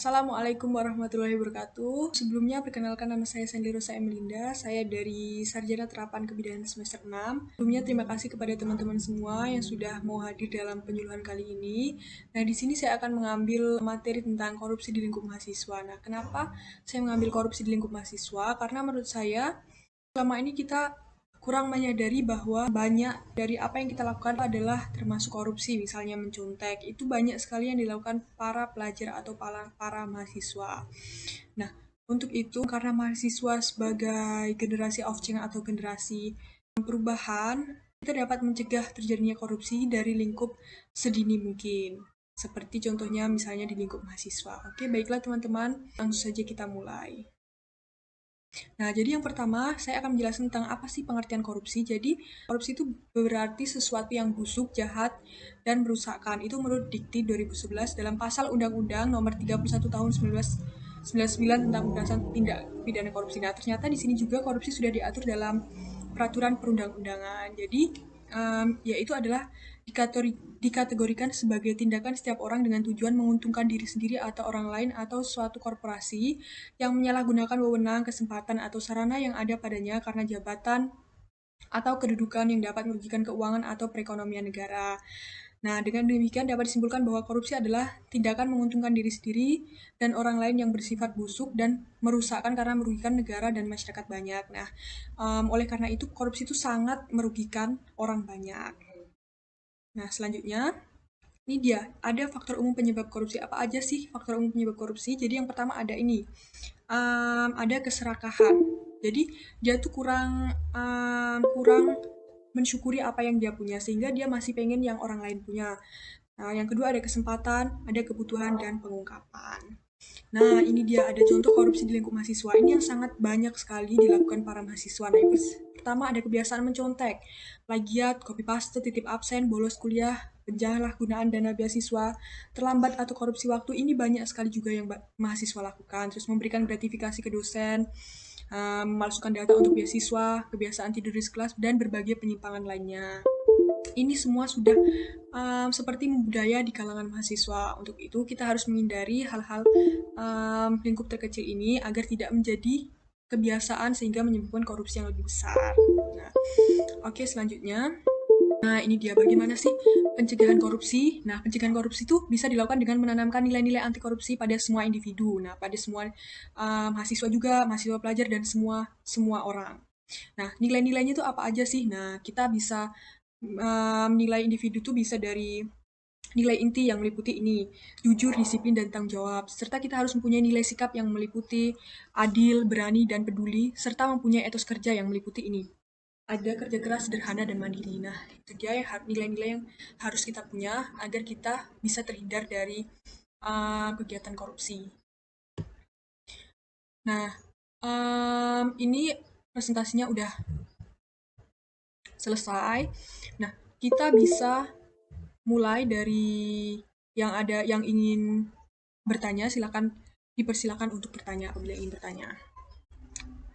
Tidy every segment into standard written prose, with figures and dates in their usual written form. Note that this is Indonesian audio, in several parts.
Assalamualaikum warahmatullahi wabarakatuh. Sebelumnya, perkenalkan nama saya Sandi Rosa Emelinda. Saya dari Sarjana Terapan Kebidanan semester 6. Sebelumnya, terima kasih kepada teman-teman semua yang sudah mau hadir dalam penyuluhan kali ini. Nah, di sini saya akan mengambil materi tentang korupsi di lingkup mahasiswa. Nah, kenapa saya mengambil korupsi di lingkup mahasiswa? Karena menurut saya, selama ini kita kurang menyadari bahwa banyak dari apa yang kita lakukan adalah termasuk korupsi, misalnya mencontek. Itu banyak sekali yang dilakukan para pelajar atau para mahasiswa. Nah, untuk itu, karena mahasiswa sebagai generasi of change atau generasi perubahan, kita dapat mencegah terjadinya korupsi dari lingkup sedini mungkin. Seperti contohnya misalnya di lingkup mahasiswa. Oke, baiklah teman-teman, langsung saja kita mulai. Nah, jadi yang pertama, saya akan menjelaskan tentang apa sih pengertian korupsi. Jadi, korupsi itu berarti sesuatu yang busuk, jahat, dan merusakkan. Itu menurut Dikti 2011 dalam pasal Undang-Undang Nomor 31 Tahun 1999 tentang pemberantasan tindak pidana korupsi. Nah, ternyata di sini juga korupsi sudah diatur dalam peraturan perundang-undangan. Jadi, yaitu adalah dikategorikan sebagai tindakan setiap orang dengan tujuan menguntungkan diri sendiri atau orang lain atau suatu korporasi yang menyalahgunakan wewenang, kesempatan, atau sarana yang ada padanya karena jabatan atau kedudukan yang dapat merugikan keuangan atau perekonomian negara. Nah, dengan demikian dapat disimpulkan bahwa korupsi adalah tindakan menguntungkan diri sendiri dan orang lain yang bersifat busuk dan merusakkan karena merugikan negara dan masyarakat banyak. Nah, oleh karena itu korupsi itu sangat merugikan orang banyak. Nah, selanjutnya, ini dia, ada faktor umum penyebab korupsi. Apa aja sih faktor umum penyebab korupsi? Jadi yang pertama ada ini, ada keserakahan. Jadi dia tuh kurang mensyukuri apa yang dia punya, sehingga dia masih pengen yang orang lain punya. Nah, yang kedua ada kesempatan, ada kebutuhan, dan pengungkapan. Nah, ini dia ada contoh korupsi di lingkup mahasiswa. Ini yang sangat banyak sekali dilakukan para mahasiswa. Nah, yang pertama ada kebiasaan mencontek, plagiat, copy paste, titip absen, bolos kuliah, penyalahgunaan dana beasiswa, terlambat atau korupsi waktu. Ini banyak sekali juga yang mahasiswa lakukan. Terus memberikan gratifikasi ke dosen, memalsukan data untuk beasiswa, kebiasaan tidur di kelas, dan berbagai penyimpangan lainnya. Ini semua sudah seperti budaya di kalangan mahasiswa. Untuk itu, kita harus menghindari hal-hal lingkup terkecil ini agar tidak menjadi kebiasaan sehingga menyebabkan korupsi yang lebih besar. Nah, oke, selanjutnya. Nah, ini dia bagaimana sih pencegahan korupsi. Nah, pencegahan korupsi itu bisa dilakukan dengan menanamkan nilai-nilai anti korupsi pada semua individu. Nah, pada semua mahasiswa juga, mahasiswa pelajar, dan semua orang. Nah, nilai-nilainya itu apa aja sih? Nah, kita bisa nilai individu itu bisa dari nilai inti yang meliputi ini, jujur, disiplin, dan tanggung jawab. Serta kita harus mempunyai nilai sikap yang meliputi adil, berani, dan peduli, serta mempunyai etos kerja yang meliputi ini. Ada kerja keras, sederhana, dan mandiri. Nah, itu dia nilai-nilai yang harus kita punya agar kita bisa terhindar dari kegiatan korupsi. Nah, ini presentasinya udah selesai. Nah, kita bisa mulai dari yang ingin bertanya, silakan dipersilakan untuk bertanya apabila ingin bertanya.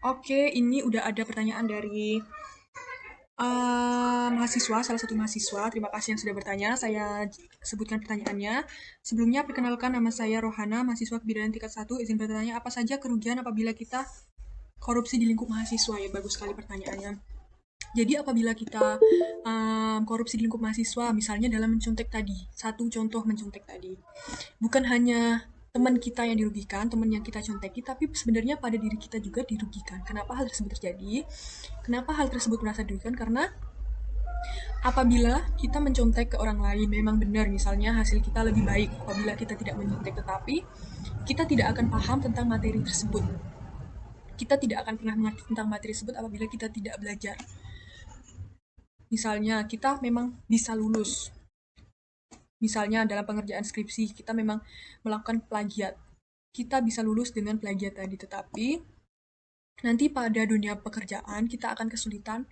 Oke, ini udah ada pertanyaan dari mahasiswa, salah satu mahasiswa. Terima kasih yang sudah bertanya. Saya sebutkan pertanyaannya. Sebelumnya, perkenalkan nama saya Rohana, mahasiswa kebidanan tingkat 1. Izin bertanya, apa saja kerugian apabila kita korupsi di lingkup mahasiswa? Ya, bagus sekali pertanyaannya. Jadi apabila kita korupsi di lingkup mahasiswa, misalnya dalam mencontek tadi, satu contoh mencontek tadi, bukan hanya teman kita yang dirugikan, teman yang kita conteki, tapi sebenarnya pada diri kita juga dirugikan. Kenapa hal tersebut terjadi? Kenapa hal tersebut merasa dirugikan? Karena apabila kita mencontek ke orang lain, memang benar misalnya hasil kita lebih baik apabila kita tidak mencontek, tetapi kita tidak akan paham tentang materi tersebut. Kita tidak akan pernah mengerti tentang materi tersebut apabila kita tidak belajar. Misalnya, kita memang bisa lulus. Misalnya dalam pengerjaan skripsi, kita memang melakukan plagiat. Kita bisa lulus dengan plagiat tadi, tetapi nanti pada dunia pekerjaan kita akan kesulitan.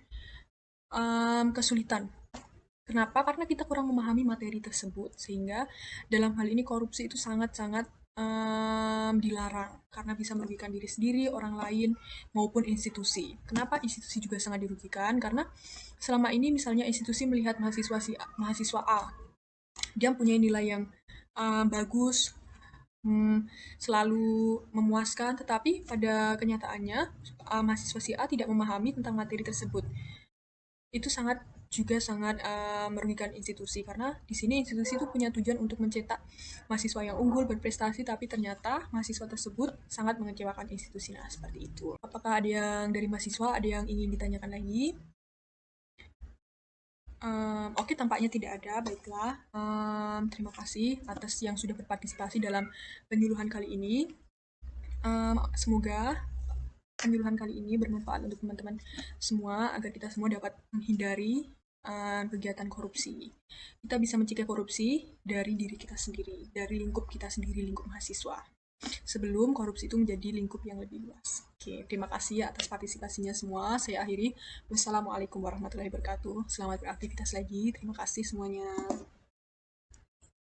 Kenapa? Karena kita kurang memahami materi tersebut, sehingga dalam hal ini korupsi itu sangat-sangat dilarang karena bisa merugikan diri sendiri, orang lain, maupun institusi. Kenapa institusi juga sangat dirugikan? Karena selama ini misalnya institusi melihat mahasiswa A, dia punya nilai yang bagus, selalu memuaskan, tetapi pada kenyataannya mahasiswa si A tidak memahami tentang materi tersebut. Itu sangat merugikan institusi karena di sini institusi itu punya tujuan untuk mencetak mahasiswa yang unggul berprestasi, tapi ternyata mahasiswa tersebut sangat mengecewakan institusi. Nah, seperti itu. Apakah ada yang dari mahasiswa ada yang ingin ditanyakan lagi? Oke, tampaknya tidak ada. Baiklah, terima kasih atas yang sudah berpartisipasi dalam penyuluhan kali ini. Semoga penyuluhan kali ini bermanfaat untuk teman-teman semua agar kita semua dapat menghindari kegiatan korupsi. Kita bisa mencegah korupsi dari diri kita sendiri, dari lingkup kita sendiri, lingkup mahasiswa. Sebelum korupsi itu menjadi lingkup yang lebih luas. Oke, terima kasih atas partisipasinya semua. Saya akhiri. Wassalamualaikum warahmatullahi wabarakatuh. Selamat beraktivitas lagi. Terima kasih semuanya.